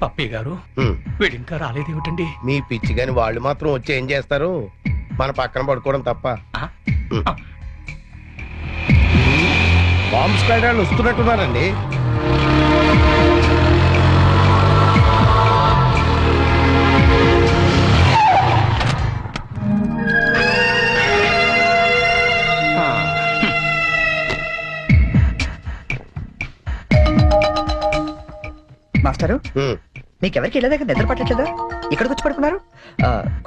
పప్పి గారు వీడు ఇంకా రాలేదేమిటండి? మీ పిచ్చి గాని వాళ్ళు మాత్రం వచ్చి ఏం చేస్తారు? మన పక్కన పడుకోవడం తప్ప. బాంబ్ స్క్వాడ్ వాళ్ళు వస్తున్నట్టున్నారండి. మాస్టరు, మీకెవరికి ఇళ్ళ దగ్గర నిద్ర పట్టట్లేదా? ఇక్కడికి వచ్చి పడుకున్నారు?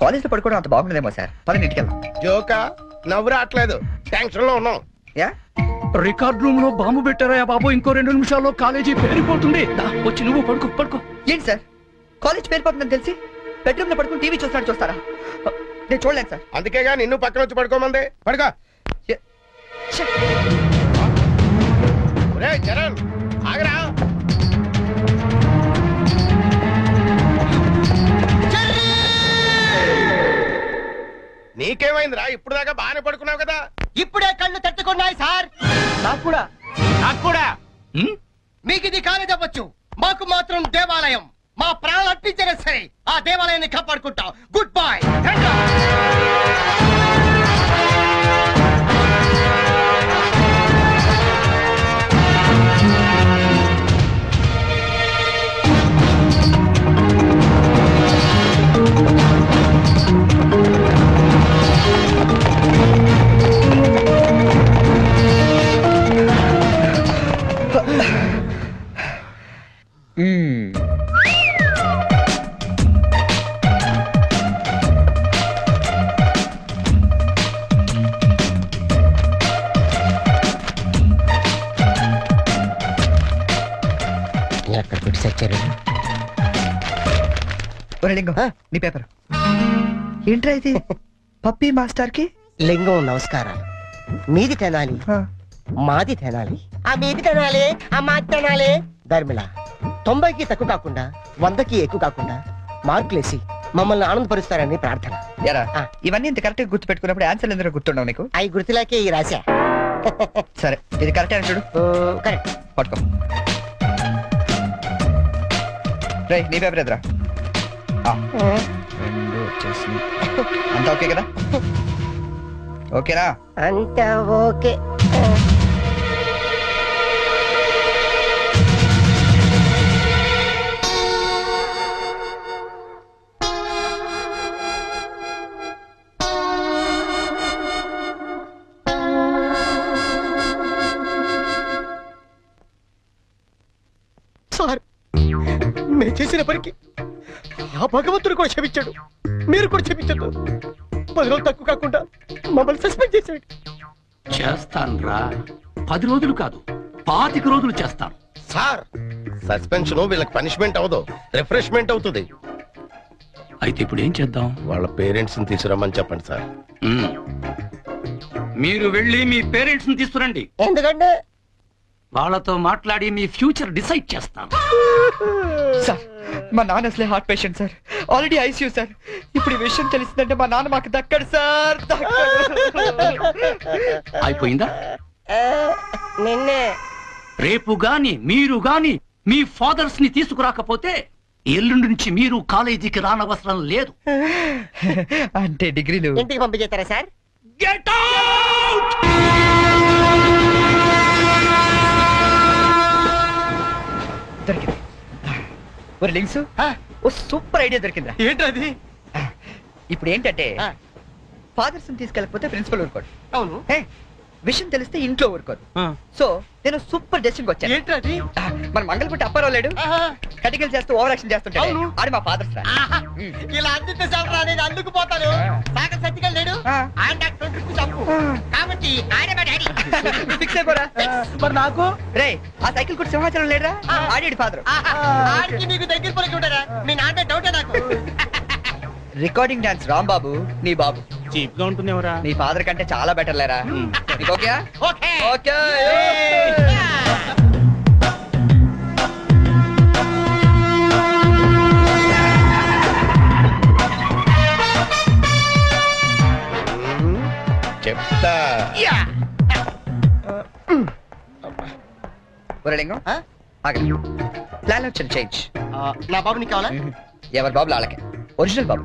కాలేజ్ లో పడుకోవడం అంత బాగుండదేమో సార్. పదని ఇంటికి వెళ్దాం. జోకా నవ్వు రావట్లేదు, టెన్షన్ లో ఉన్నాం. రికార్డ్ రూమ్ లో బాంబు పెట్టారా బాబు? ఇంకో 2 నిమిషాల్లో కాలేజీ పేరిపోతుంది. వచ్చి నువ్వు పడుకో పడుకో. ఏంటి సార్, కాలేజ్ పేరిపోతుందని తెలిసి బెడ్రూమ్ లో పడుకుని టీవీ చూస్తారా? నేను చూడలేను సార్. అందుకేగా నిన్ను పక్కన వచ్చి పడుకోమంది. పడుకో. చరణ్ ఆగరా. నీకేమైందిరా? ఇప్పుడు దాకా బాగానే పడుకున్నావు కదా. ఇప్పుడే కళ్ళు తట్టుకున్నాయి సార్. నాకు కూడా. మీకు ఇది కాలేజ్ అవ్వచ్చు, మాకు మాత్రం దేవాలయం. మా ప్రాణాలు అర్పించినా సరే ఆ దేవాలయాన్ని కాపాడుకుంటాం. Good bye. లింగం, నీ పేపర్ ఏంట్రా ఇది? పప్పి మాస్టర్ కి లింగం నమస్కారాలు. మీది తినాలి, మాది తినాలి. ఆ మీది తినాలి, ఆ మాది తినాలి. ధర్మిళ 90కి తక్కువ కాకుండా 100కి ఎక్కువ కాకుండా మార్కులేసి మమ్మల్ని ఆనందపరుస్తారని ప్రార్థన. ఇవన్నీ ఇంత కరెక్ట్ గా గుర్తు పెట్టుకున్నప్పుడు ఆన్సర్ ఎందుకు గుర్తుండవు నీకు? అవి గుర్తులాకే ఈ రాశా. సరే, ఇది కరెక్ట్ అని చూడు. కరెక్ట్. పట్టుకో. రే, నీ పేపర్ ఎదురా. 2 వచ్చేసి అంతా ఓకే కదా? ఓకేనా? అంతా ఓకే. సార్, మేము చేసిన పనికి ఆ భగవంతుడు కూడా క్షమించాడు, మీరు కూడా క్షమించదు. 10 రోజులు తక్కువ కాకుండా మమ్మల్ని సస్పెండ్ చేశాడు. చేస్తాను రా. 10 రోజులు కాదు, 25 రోజులు చేస్తాను. సార్, సస్పెన్షన్ వీళ్ళకి పనిష్మెంట్ అవదు, రిఫ్రెష్మెంట్ అవుతుంది. అయితే ఇప్పుడు ఏం చేద్దాం? వాళ్ళ పేరెంట్స్ ని తీసుకురమ్మని చెప్పండి సార్. మీరు వెళ్ళి మీ పేరెంట్స్ ని తీసుకురండి. ఎందుకంటే వాళ్ళతో మాట్లాడి మీ ఫ్యూచర్ డిసైడ్ చేస్తాను. సార్, మా నాన్న అసలే heart patient sir. Already ICU sir. ఇప్పుడు ఈ విషయం తెలిసిందంటే మా నాన్న మాకు దక్కడు సార్. అయిపోయిందా? నిన్నే రేపు గాని మీరు గాని మీ ఫాదర్స్ ని తీసుకురాకపోతే ఎల్లుండి నుంచి మీరు కాలేజీకి రానవసరం లేదు. అంటే డిగ్రీలు ఇంటికి పంపించేస్తారా సార్? Get out! దొరికింది. ఒరే లింక్స్, ఓ సూపర్ ఐడియా దొరికిందా? ఏంటది? ఇప్పుడు ఏంటంటే ఫాదర్స్ తీసుకెళ్ళకపోతే ప్రిన్సిపల్ ఊరుకోడు. అవును. విషయం తెలిస్తే ఇంట్లో ఊరుకోరు. సో నేను సూపర్ డెసిషన్ వచ్చాను. ఏంటది? మన మంగళపట్టి అప్పారావు లేడు, కటికలు చేస్తూ ఓవర్ యాక్షన్ చేస్తుంటాడు. ఆడి మా ఫాదర్స్. ఇలా అందితే సార్ నేను అందుకు పోతాను. సాగర్ సత్తికల్ లేడు, ఆయన డాక్టర్ చంపు కాబట్టి ఆయన మా డాడీ. ఫిక్స్ అయిపోరా. మరి నాకు రే, ఆ సైకిల్ కూడా సింహాచలం లేడురా, ఆడి ఫాదర్. ఆడికి నీకు దగ్గర పలికి ఉంటారా? మీ నాన్న డౌటే నాకు. రికార్డింగ్ డాన్స్ రాంబాబు నీ బాబు. చీప్ గా ఉంటుంది ఎవరా? నీ ఫాదర్ కంటే చాలా బెటర్ లేరా. Okay okay okay. చెప్తా. ఒరే లింగం, ప్లాన్ వచ్చింది చేంజ్. నా బాబు నీకు కావాలా? ఎవరి బాబులు వాళ్ళకే, ఒరిజినల్ బాబు.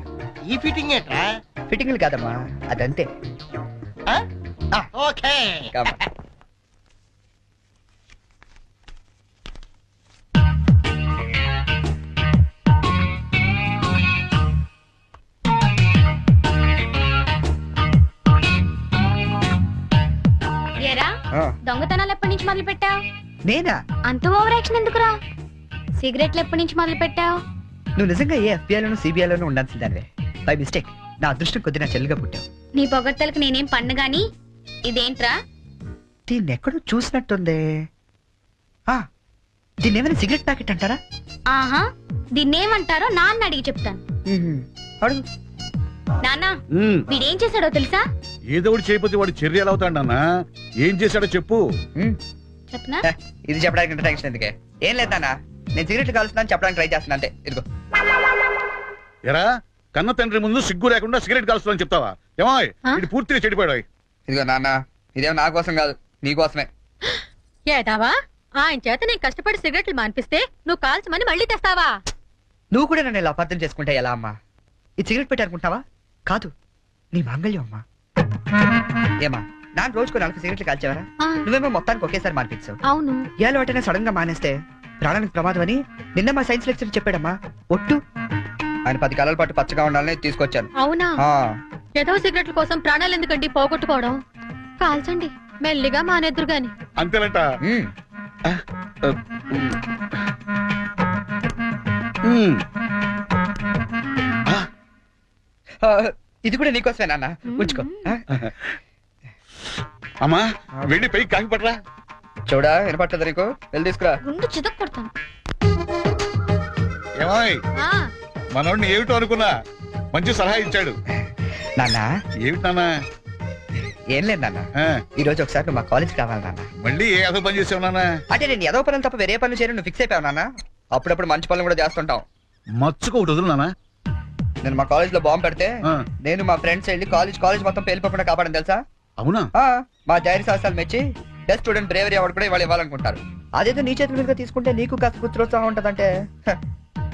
ఈ ఫిట్టింగ్ ఏంట్రా? ఫిట్టింగ్లు కాదమ్మా, అదంతే. ఓకే. Come on. ఏరా దొంగతనాలు ఎప్పటి నుంచి మొదలు పెట్టావు? నేనా? అంత ఓవర్ యాక్షన్ ఎందుకురా? సిగరెట్లు ఎప్పటి నుంచి మొదలు పెట్టావు? నువ్వు నిజంగా ఏ FBI లోను CBI లోను ఉండాల్సిందానివే. బై మిస్టేక్ నా అదృష్టం కొద్ది నా చెల్లిగా పుట్టావు. నీ పొగడ్తలకు నేనేం పన్ను గాని. ఇదేంట్రా? దీన్ని ఎక్కడో చూసినట్టుంది. దీన్ని ఏమైనా సిగరెట్ ప్యాకెట్ అంటారా? ఆహా, దీన్నేమంటారో నాన్న అడిగి చెప్తాను. అడుగు. నాన్న, వీడేం చేశాడో తెలుసా? ఏదో ఒకటి చేయకపోతే వాడు చర్య ఎలా అవుతాడు నాన్న? ఏం చేశాడో చెప్పు. చెప్పనా? ఇది చెప్పడానికి ఇంత టెన్షన్ ఎందుకే? ఏం లేదు నాన్న, నేను సిగరెట్లు కాలుస్తున్నాను చెప్పడానికి ట్రై చేస్తున్నా అంతే. ఇదిగో. ఎరా కన్న తండ్రి ముందు సిగ్గు లేకుండా సిగరెట్ కాల్చుతానని చెప్తావా? ఏమో ఇది పూర్తిగా చెడిపోయాడు. ఇదిగో నాన్న, ఇదేమో నా కోసం కాదు, నీ కోసమే. ఏదావా ఆయన చేత నేను కష్టపడి సిగరెట్లు మానిపిస్తే నువ్వు కాల్చమని మళ్ళీ తెస్తావా? నువ్వు కూడా నన్ను ఇలా అపార్థం చేసుకుంటే ఎలా అమ్మా? ఇది సిగరెట్ పెట్టారనుకుంటావా? కాదు, నీ మాంగళ్యం అమ్మా. ఏమా నాన్న రోజుకు 4 సిగరెట్లు కాల్చేవారా? నువ్వేమో మొత్తానికి ఒకేసారి మానిపించావు. అవును. ఏ అలవాటైనా సడన్ గా మానేస్తే ప్రాణానికి ప్రమాదం అని నిన్న మా సైన్స్ లెక్చర్ చెప్పాడమ్మా. ఒట్టు ఆయన 10 కాలాల పాటు పచ్చగా ఉండాలని తీసుకొచ్చాను. అవునా? ఏదో సిగరెట్ల కోసం ప్రాణాలు ఎందుకండి పోగొట్టుకోవడం? కాల్చండి, మెల్లిగా మానేద్దురు గాని. అంతేనంట. ఇది కూడా నీకోసమే నాన్న, ఉంచుకో. అమ్మా వెళ్ళి పైకి కాకి పట్టరా. చూడా వినపట్టదు నీకు? వెళ్ళి తీసుకురా. గుండు చితక్ కొడతాను. ఏమాయ్ ఆ, మనోడిని ఏమిటో అనుకున్నా, మంచి సలహా ఇచ్చాడు. నాన్న ఏమిటి నాన్న? ఏం లేదు నాన్న, ఈ రోజు ఒకసారి నువ్వు మా కాలేజ్ కావాలి నాన్న. మళ్ళీ ఏ అదో పని చేసావు నాన్న? అంటే నేను ఏదో పనులు తప్ప వేరే పనులు చేయను నువ్వు ఫిక్స్ అయిపోయావు నాన్న. అప్పుడప్పుడు మంచి పనులు కూడా చేస్తుంటాం. మచ్చుకు ఒకటి వదులు నాన్న. నేను మా కాలేజ్ లో బాంబు పెడితే నేను మా ఫ్రెండ్స్ వెళ్ళి కాలేజ్ మొత్తం పేలిపోకుండా కాపాడని తెలుసా? అవునా? మా ధైర్య సాహసాలు మెచ్చి బెస్ట్ స్టూడెంట్ బ్రేవరీ అవార్డు కూడా ఇవాళ ఇవ్వాలనుకుంటారు. అదేదో నీ చేతుల మీదుగా తీసుకుంటే నీకు కాస్త గుర్తురోత్సాహం ఉంటదంటే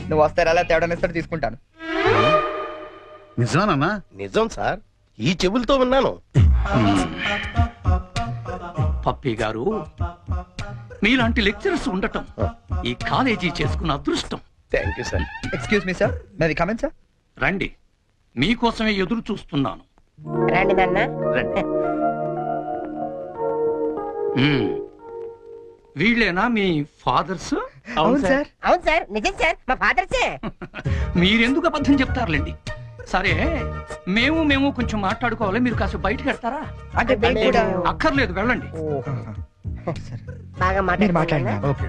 నువ్వు వస్తారు అలా తేడానిస్తారు తీసుకుంటాను. నిజమా నాన్న? నిజం సార్, ఈ చెవులతో విన్నాను. పప్పి గారు, మీలాంటి లెక్చరర్స్ ఉండటం ఈ కాలేజీ చేసుకున్న అదృష్టం. Thank you sir. Excuse me sir, నాది కమెంట్ సార్. రండి, మీకోసమే ఎదురు చూస్తున్నాను. రండి నాన్న. రండి. వీళ్ళేనా మీ ఫాదర్స్? అవును సార్. అవును సార్, నిజం సార్, మా ఫాదర్సే. మీరెందుకు అబద్ధం చెప్తారులేండి. సరే, మేము కొంచెం మాట్లాడుకోవాలి, మీరు కాస్త బయటకు వెళ్తారా? అంటే మేము కూడా అక్కర్లేదు, వెళ్ళండి. బాగా మీరు మాట్లాడినా. ఓకే.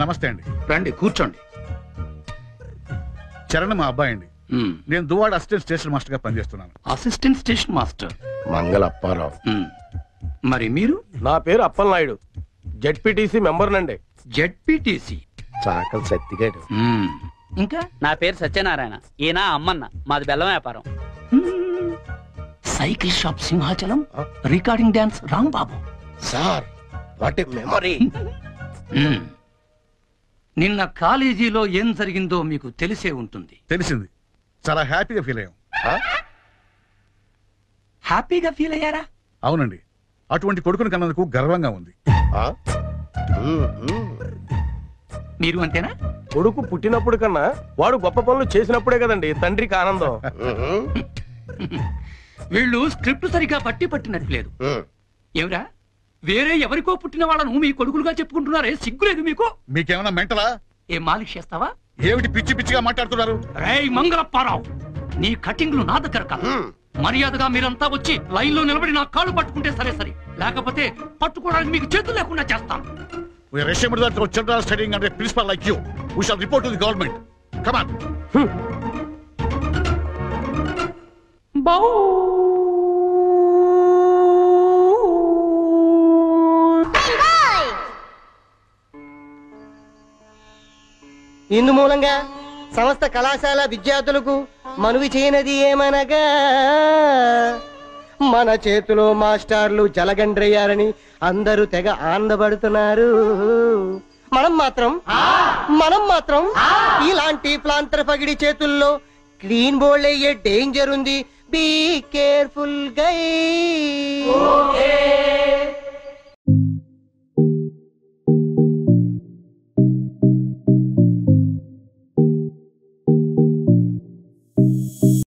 నమస్తే అండి. రండి, కూర్చోండి. చరణ్ మా అబ్బాయి అండి. నేను దువాడ అసిస్టెంట్ స్టేషన్ మాస్టర్ గా పనిచేస్తున్నాను. అసిస్టెంట్ స్టేషన్ మాస్టర్ మంగళ అప్పారావు. మరి మీరు? నా పేరు అప్పలనాయుడు, జెడ్పీటీసీ మెంబర్ నండి. జెడ్పీటీసీ. చాకలి సత్తిగాడు. ఇంకా నా పేరు సత్యనారాయణ, ఈయన అమ్మన్న, మాది బెల్లం వ్యాపారం. Cycle shop Simhachalam, recording dance Rambabu. Sir what a memory. నిన్న కాలేజీలో ఏం జరిగిందో మీకు తెలిసే ఉంటుంది. తెలిసింది, చాలా హ్యాపీగా ఫీల్ అయ్యాం. హ్యాపీగా ఫీల్ అయ్యారా? అవునండి, అటువంటి కొడుకుని కన్నందుకు గర్వంగా ఉంది. మీరు అంతేనా? కొడుకు పుట్టినప్పుడు కన్నా వాడు గొప్ప పనులు చేసినప్పుడే కదండి తండ్రికి ఆనందం. వీళ్ళు స్క్రిప్ట్ సరిగా పట్టినట్లేదు. ఏమిరా, వేరే ఎవరికో పుట్టిన వాళ్ళను మీ కొడుకులుగా చెప్పుకుంటున్నారే, సిగ్గులేదు మీకు? మీకేమైనా మెంటలా? ఏ మాలిష్ చేస్తావా? ఏమిటి పిచ్చి పిచ్చిగా మాట్లాడుతున్నారు? రేయ్ మంగళప్పారావు, నీ కటింగ్లు నా దగ్గర కాదు. మర్యాదగా మీరంతా వచ్చి లైన్ లో నిలబడి నా కాళ్ళు పట్టుకుంటే సరే, లేకపోతే పట్టుకోవడానికి మీకు చేతులు లేకుండా చేస్తాను. We are ashamed that our children are studying under a principal like you. We shall report to the government. Come on. ఇందు మూలంగా సమస్త కళాశాల విద్యార్థులకు మనవి చేయనది ఏమనగా, మన చేతిలో మాస్టర్లు జలగండ్రయ్యారని అందరూ తెగ ఆనందపడుతున్నారు. మనం మాత్రం ఇలాంటి ప్లాంతర పగిడి చేతుల్లో క్లీన్ బోల్డ్ అయ్యే డేంజర్ ఉంది. Be careful guy.